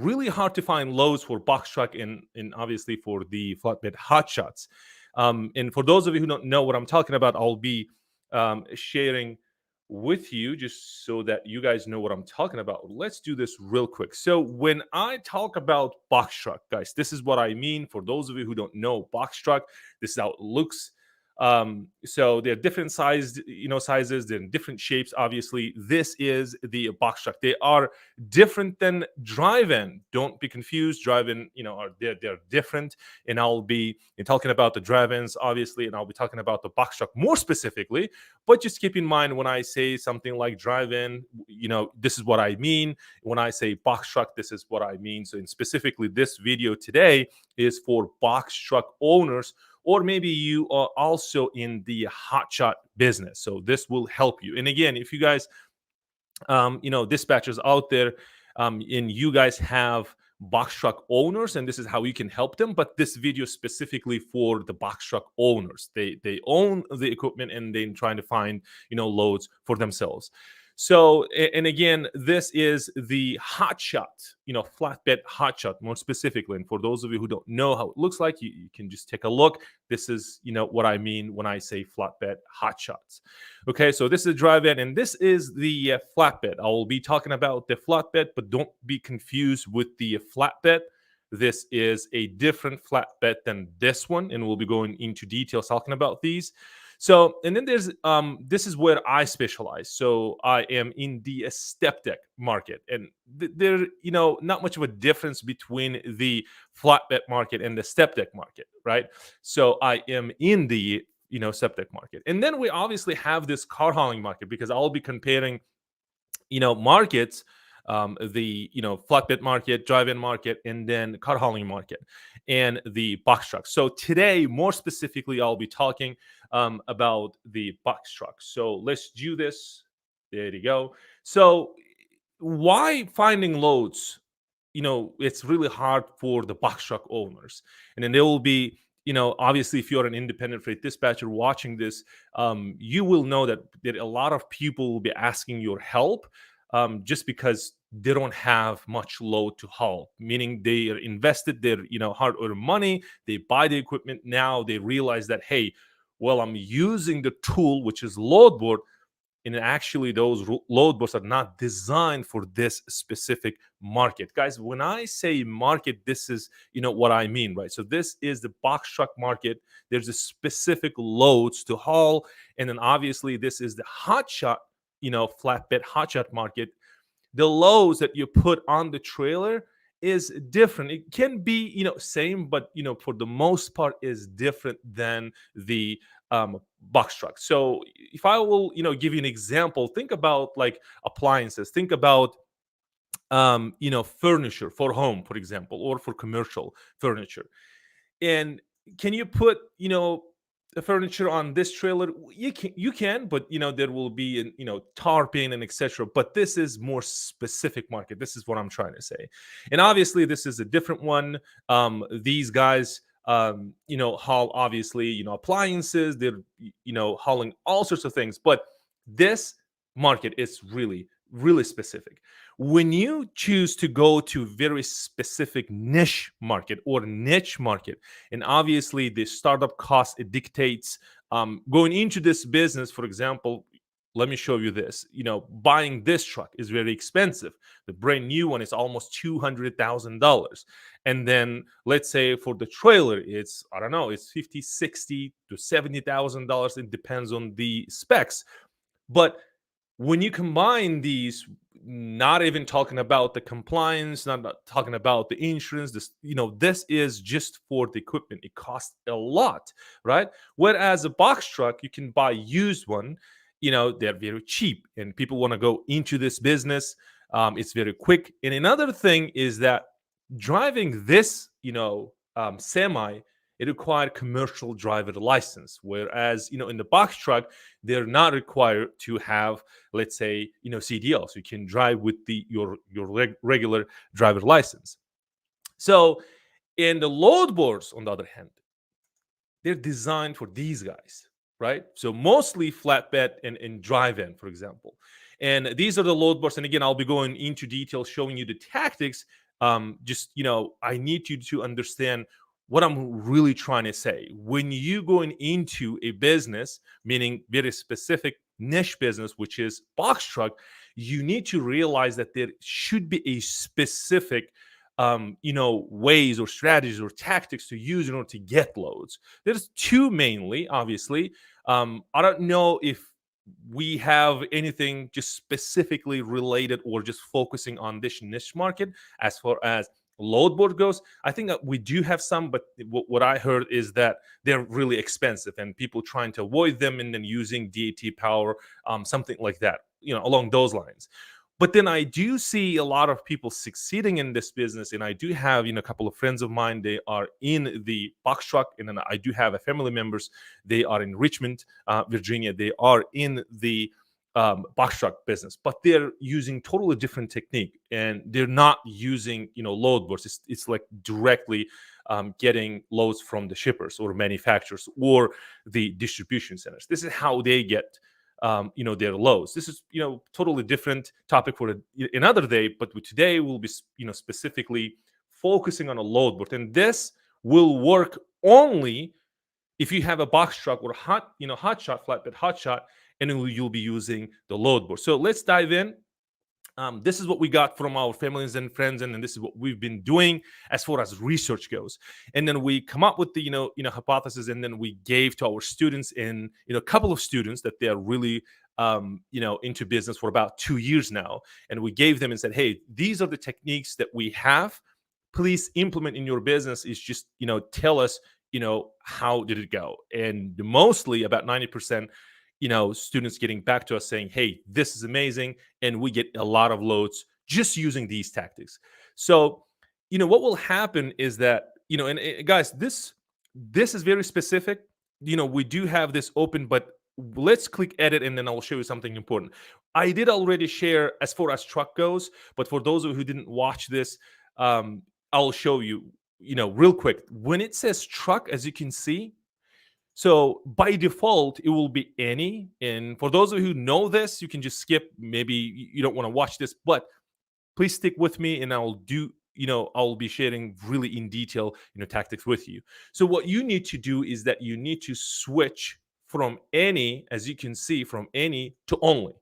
really hard to find loads for box truck and obviously for the flatbed hotshots. And for those of you who don't know what I'm talking about, I'll be sharing with you just so that you guys know what I'm talking about. Let's do this real quick. So when I talk about box truck, guys, this is what I mean. For those of you who don't know box truck, this is how it looks. So they're different sizes, they're in different shapes. Obviously, this is the box truck. They are different than drive-in. Don't be confused. Drive-in, they're different. And I'll be talking about the drive-ins, obviously, and I'll be talking about the box truck more specifically. But just keep in mind when I say something like drive-in, this is what I mean. When I say box truck, this is what I mean. So, specifically, this video today is for box truck owners, or maybe you are also in the hotshot business. So this will help you. And again, if you guys, dispatchers out there, and you guys have box truck owners, and this is how you can help them. But this video specifically for the box truck owners. They own the equipment and they're trying to find, loads for themselves. So, and again, this is the hotshot, flatbed hotshot more specifically. And for those of you who don't know how it looks like, you can just take a look. This is, what I mean when I say flatbed hotshots. Okay, so this is drive-in and this is the flatbed. I will be talking about the flatbed, but don't be confused with the flatbed. This is a different flatbed than this one, and we'll be going into details talking about these. So, and then there's, this is where I specialize. So I am in the step deck market, and there, not much of a difference between the flatbed market and the step deck market, right? So I am in the, step deck market. And then we obviously have this car hauling market, because I'll be comparing, markets, the flatbed market, drive-in market, and then car hauling market and the box truck. So today, more specifically, I'll be talking about the box truck. So let's do this. There you go. So why finding loads? It's really hard for the box truck owners, and then there will be, obviously, if you're an independent freight dispatcher watching this, you will know that a lot of people will be asking your help. Just because they don't have much load to haul, meaning they are invested their hard-earned money, they buy the equipment, now they realize that, hey, well, I'm using the tool, which is load board, and actually those load boards are not designed for this specific market. Guys, when I say market, this is what I mean, right? So this is the box truck market. There's a specific loads to haul, and then obviously this is the hotshot, flatbed hotshot market. The loads that you put on the trailer is different. It can be, same, but for the most part is different than the box truck. So if I will, give you an example, think about like appliances. Think about furniture for home, for example, or for commercial furniture. And can you put, the furniture on this trailer? You can, but there will be tarping and etc. But this is more specific market. This is what I'm trying to say. And obviously this is a different one. These guys haul obviously appliances. They're hauling all sorts of things. But this market is really, really specific. When you choose to go to very specific niche market or niche market, and obviously the startup cost, it dictates going into this business. For example, let me show you this. Buying this truck is very expensive. The brand new one is almost $200,000. And then let's say for the trailer, it's, I don't know, it's $50,000, $60,000 to $70,000. It depends on the specs. But when you combine these, not even talking about the compliance, not talking about the insurance, this is just for the equipment. It costs a lot, right? Whereas a box truck, you can buy used one, they're very cheap, and people want to go into this business. It's very quick. And another thing is that driving this, semi, it required commercial driver license, whereas in the box truck they're not required to have, let's say, CDL, so you can drive with your regular driver license. So in the load boards, on the other hand, they're designed for these guys, right? So mostly flatbed and drive-in, for example. And these are the load boards. And again, I'll be going into detail showing you the tactics just I need you to understand what I'm really trying to say. When you going into a business, meaning very specific niche business, which is box truck, you need to realize that there should be a specific ways or strategies or tactics to use in order to get loads. There's two mainly, obviously. I don't know if we have anything just specifically related or just focusing on this niche market as far as load board goes. I think that we do have some, but what I heard is that they're really expensive and people trying to avoid them and then using DAT power, something like that, along those lines. But then I do see a lot of people succeeding in this business, and I do have a couple of friends of mine. They are in the box truck, and then I do have a family members. They are in Richmond, Virginia. They are in the box truck business, but they're using totally different technique, and they're not using load boards. It's like directly getting loads from the shippers or manufacturers or the distribution centers. This is how they get their lows. This is totally different topic for another day, but today we'll be specifically focusing on a load board, and this will work only if you have a box truck or hot shot, flatbed hot shot, and then you'll be using the load board. So let's dive in. This is what we got from our families and friends, and then this is what we've been doing as far as research goes. And then we come up with the hypothesis, and then we gave to our students, and a couple of students that they are really into business for about 2 years now, and we gave them and said, hey, these are the techniques that we have. Please implement in your business. Is just tell us how did it go, and mostly about 90%. Students getting back to us saying, hey, this is amazing. And we get a lot of loads just using these tactics. So, what will happen is that, and guys, this is very specific. We do have this open, but let's click edit and then I'll show you something important. I did already share as far as truck goes, but for those of you who didn't watch this, I'll show you, real quick. When it says truck, as you can see, so by default, it will be any. And for those of you who know this, you can just skip. Maybe you don't want to watch this, but please stick with me and I'll be sharing really in detail, tactics with you. So what you need to do is that you need to switch from any, as you can see, from any to only.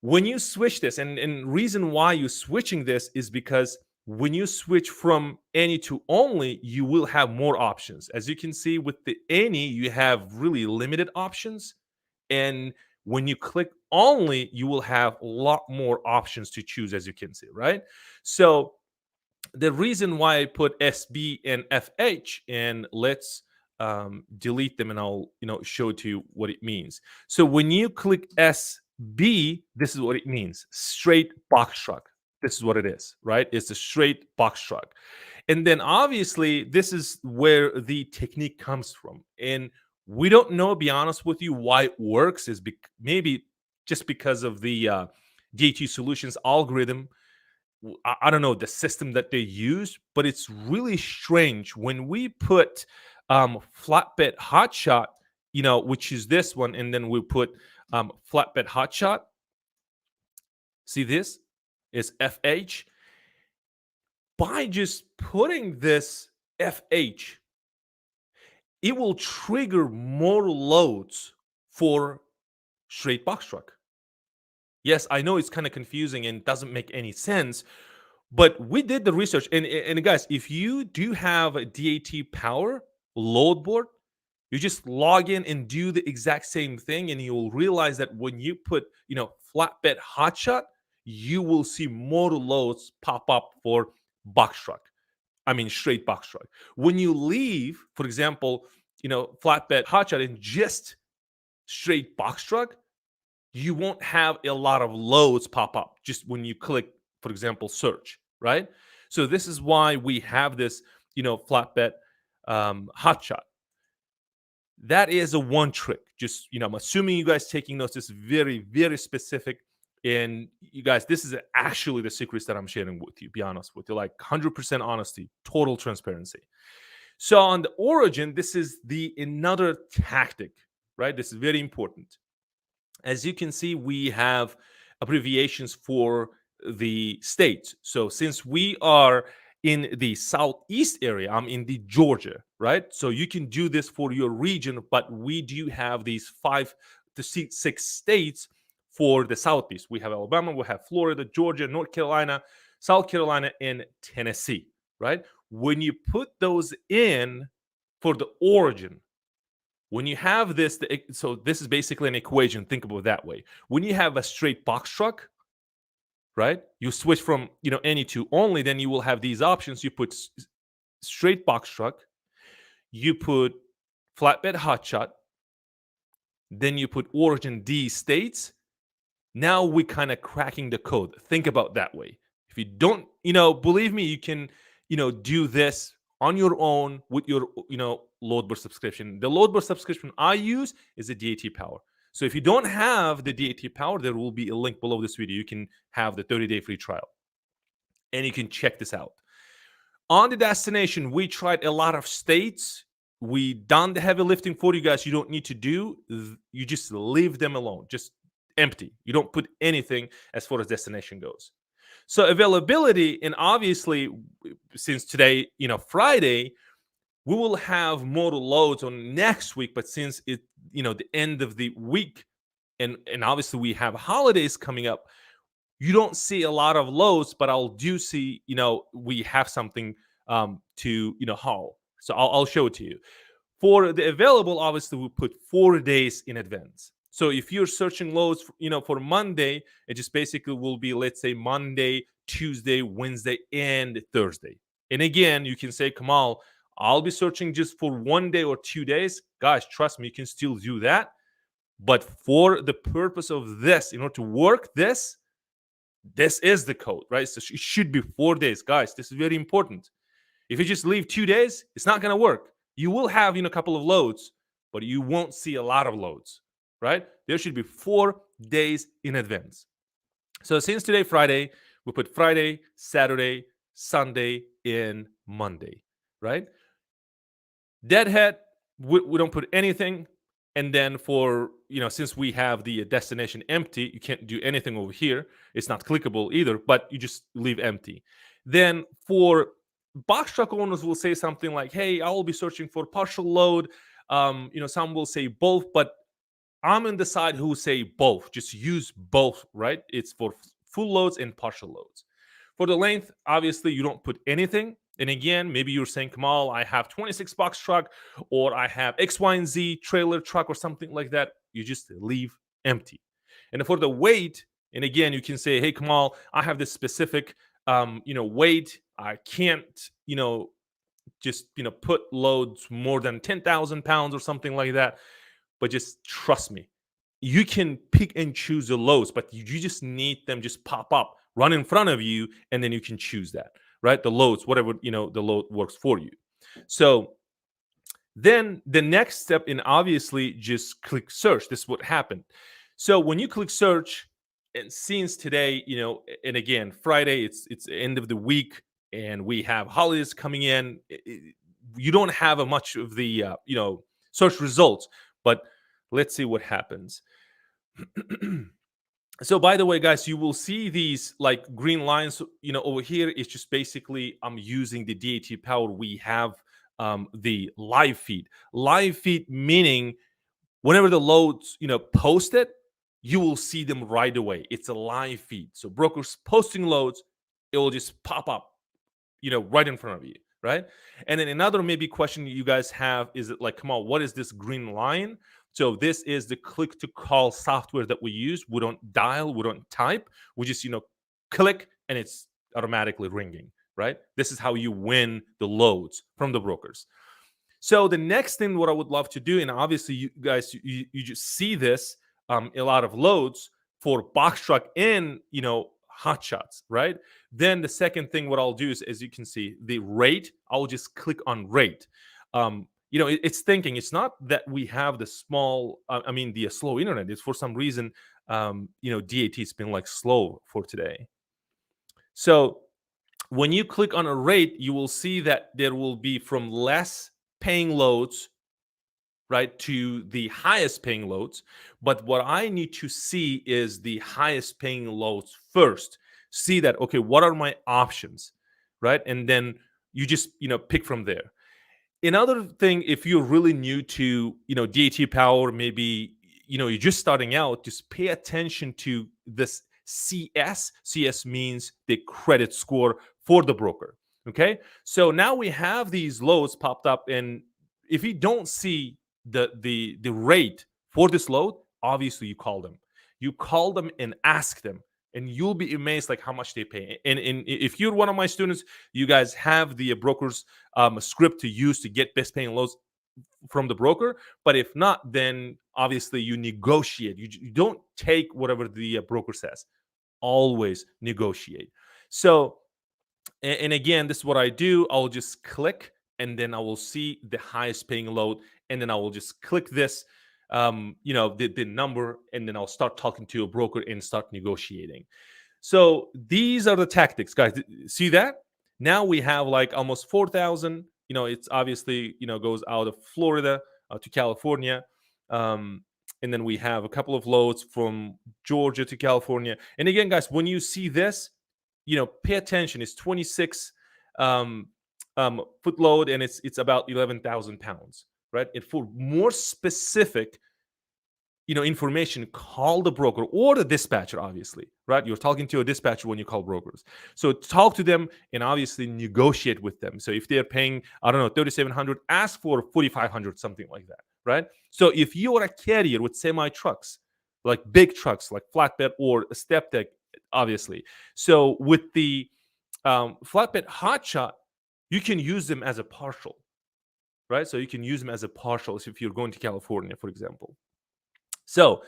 When you switch this, and reason why you're switching this is because when you switch from any to only, you will have more options. As you can see with the any, you have really limited options. And when you click only, you will have a lot more options to choose, as you can see, right? So the reason why I put SB and FH, and let's delete them and I'll show to you what it means. So when you click SB, this is what it means: straight box truck. This is what it is, right? It's a straight box truck. And then obviously this is where the technique comes from. And we don't know, be honest with you, why it works is maybe just because of the DT Solutions algorithm. I don't know the system that they use, but it's really strange when we put flatbed hotshot, which is this one, and then we put flatbed hotshot. See, this is FH. By just putting this FH, it will trigger more loads for straight box truck. Yes, I know it's kind of confusing and doesn't make any sense, but we did the research. And guys, if you do have a DAT power load board, you just log in and do the exact same thing, and you will realize that when you put, flatbed hotshot, you will see more loads pop up for box truck. I mean, straight box truck. When you leave, for example, flatbed hotshot and just straight box truck, you won't have a lot of loads pop up just when you click, for example, search, right? So this is why we have this, flatbed hotshot. That is a one trick. Just, I'm assuming you guys taking notes. This is very, very specific. And you guys, this is actually the secrets that I'm sharing with you, be honest with you, like 100% honesty, total transparency. So on the origin, this is another tactic, right? This is very important. As you can see, we have abbreviations for the states. So since we are in the southeast area, I'm in the Georgia, right? So you can do this for your region, but we do have these 5 to 6 states for the southeast. We have Alabama, we have Florida, Georgia, North Carolina, South Carolina, and Tennessee, right? When you put those in for the origin, when you have this, so this is basically an equation. Think about it that way. When you have a straight box truck, right? You switch from any to only, then you will have these options. You put straight box truck, you put flatbed hotshot, then you put origin D states. Now we kind of cracking the code. Think about that way. If you don't, believe me, you can, do this on your own with your, load board subscription. The load board subscription I use is a DAT Power. So if you don't have the DAT Power, there will be a link below this video. You can have the 30-day free trial, and you can check this out. On the destination, we tried a lot of states. We done the heavy lifting for you guys. You don't need to do. You just leave them alone. Just empty. You don't put anything as far as destination goes. So availability, and obviously since today, Friday, we will have more loads on next week. But since it, the end of the week, and obviously we have holidays coming up, you don't see a lot of loads, but I'll do see, we have something to, haul. So I'll show it to you. For the available, obviously we put 4 days in advance. So if you're searching loads, for Monday, it just basically will be, let's say, Monday, Tuesday, Wednesday, and Thursday. And again, you can say, Kamal, I'll be searching just for 1 day or 2 days. Guys, trust me, you can still do that. But for the purpose of this, in order to work this is the code, right? So it should be 4 days. Guys, this is very important. If you just leave 2 days, it's not going to work. You will have, a couple of loads, but you won't see a lot of loads, right? There should be 4 days in advance. So since today, Friday, we put Friday, Saturday, Sunday, and Monday, right? Deadhead, we don't put anything. And then for, since we have the destination empty, you can't do anything over here. It's not clickable either, but you just leave empty. Then for box truck owners will say something like, hey, I will be searching for partial load. Some will say both, but I'm on the side who say both. Just use both, right? It's for full loads and partial loads. For the length, obviously, you don't put anything. And again, maybe you're saying, Kamal, I have 26 box truck, or I have X, Y, and Z trailer truck or something like that. You just leave empty. And for the weight, and again, you can say, hey, Kamal, I have this specific, weight. I can't, just, put loads more than 10,000 pounds or something like that. But just trust me, you can pick and choose the loads, but you just need them just pop up, run in front of you, and then you can choose that, right? The loads, whatever, the load works for you. So then the next step in, obviously, just click search. This is what happened. So when you click search, and since today, and again, Friday, it's the end of the week, and we have holidays coming in, you don't have a much of the, search results, but let's see what happens. So by the way, guys, you will see these like green lines, over here. It's just basically I'm using the DAT Power. We have the live feed. Live feed meaning whenever the loads, post it, you will see them right away. It's a live feed. So brokers posting loads, it will just pop up, right in front of you, right? And then another maybe question you guys have is it like, come on, what is this green line? So this is the click to call software that we use. We don't dial, we don't type. We just, click and it's automatically ringing, right? This is how you win the loads from the brokers. So the next thing what I would love to do, and obviously you guys, you just see this, a lot of loads for box truck and, hot shots, right? Then the second thing what I'll do is, as you can see, the rate, I'll just click on rate. It's thinking, it's not that we have the the slow internet. It's for some reason, DAT's been like slow for today. So when you click on a rate, you will see that there will be from less paying loads, right, to the highest paying loads. But what I need to see is the highest paying loads first. see that, okay, what are my options, right? And then you just, pick from there. Another thing, if you're really new to, DAT Power, maybe, you're just starting out, just pay attention to this CS. CS means the credit score for the broker. Okay. So now we have these loads popped up. And if you don't see the rate for this load, obviously you call them. You call them and ask them, and you'll be amazed like how much they pay. And if you're one of my students, you guys have the broker's script to use to get best paying loads from the broker. But if not, then obviously you negotiate. You don't take whatever the broker says. Always negotiate. So, and again, this is what I do. I'll just click, and then I will see the highest paying load, and then I will just click this, the number, and then I'll start talking to a broker and start negotiating. So these are the tactics, guys. See that? Now we have like almost 4,000. It's obviously, goes out of Florida to California. And then we have a couple of loads from Georgia to California. And again, guys, when you see this, pay attention. It's 26 foot load, and it's about 11,000 pounds, right? And for more specific, information, call the broker or the dispatcher, obviously, right? You're talking to a dispatcher when you call brokers. So talk to them and obviously negotiate with them. So if they're paying, I don't know, 3,700, ask for 4,500, something like that, right? So if you are a carrier with semi trucks, like big trucks, like flatbed or a step deck, obviously. So with the flatbed hotshot, you can use them as a partial, right? So you can use them as a partial if you're going to California, for example. So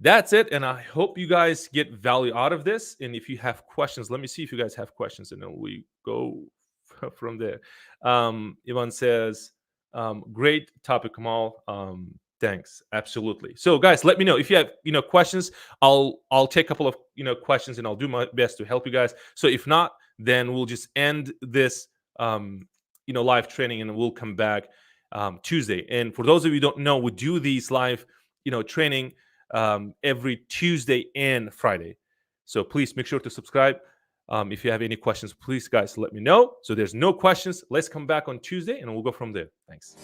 that's it. And I hope you guys get value out of this. And if you have questions, let me see if you guys have questions, and then we go from there. Ivan says, great topic, Kamal. Thanks. Absolutely. So guys, let me know if you have, questions. I'll take a couple of, questions, and I'll do my best to help you guys. So if not, then we'll just end this, live training, and we'll come back Tuesday. And for those of you who don't know, we do these live training every Tuesday and Friday. So please make sure to subscribe. If you have any questions, please, guys, let me know. So there's no questions. Let's come back on Tuesday, and we'll go from there. Thanks.